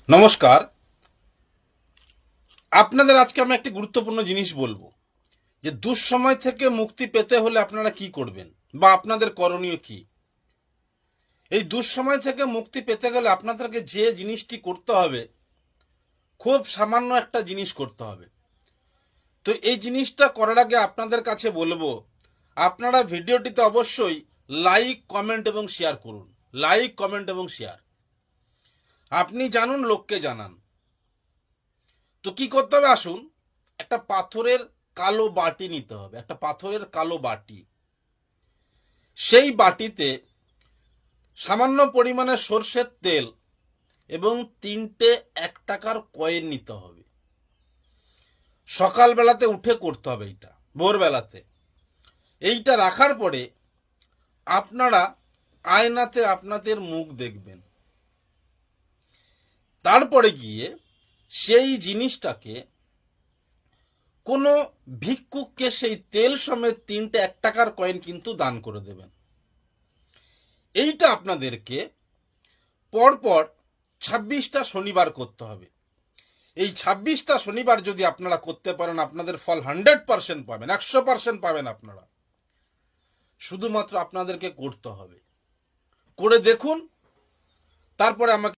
নমস্কার। আপনাদের আজকে আমি একটি গুরুত্বপূর্ণ জিনিস বলবো যে দুঃসময় থেকে মুক্তি পেতে হলে আপনারা কি করবেন বা আপনাদের করণীয় কি। এই দুঃসময় থেকে মুক্তি পেতে গেলে আপনাদেরকে যে জিনিসটি করতে হবে, খুব সামান্য একটা জিনিস করতে হবে। তো এই জিনিসটা করার আগে আপনাদের কাছে বলবো, আপনারা ভিডিওটিতে অবশ্যই লাইক, কমেন্ট এবং শেয়ার করুন। লাইক, কমেন্ট এবং শেয়ার। আপনি জানুন, লোককে জানান। তো কি করতে হবে আসুন। একটা পাথরের কালো বাটি নিতে হবে, একটা পাথরের কালো বাটি। সেই বাটিতে সামান্য পরিমাণে সর্ষের তেল এবং 3টে 1 টাকার কয়েন নিতে হবে। সকালবেলাতে উঠে করতে হবে, এইটা ভোরবেলাতে। এইটা রাখার পরে আপনারা আয়নাতে আপনাদের মুখ দেখবেন। তারপরে গিয়ে সেই জিনিসটাকে কোনো ভিক্ষুককে সেই তেল সমেত 3টে 1 টাকার কয়েন কিন্তু দান করে দেবেন। এইটা আপনাদেরকে পরপর 26টা শনিবার করতে হবে। এই 26টা শনিবার যদি আপনারা করতে পারেন, আপনাদের ফল 100% পাবেন, 100% পাবেন আপনারা। শুধুমাত্র আপনাদেরকে করতে হবে। করে দেখুন, তারপরে আমাকে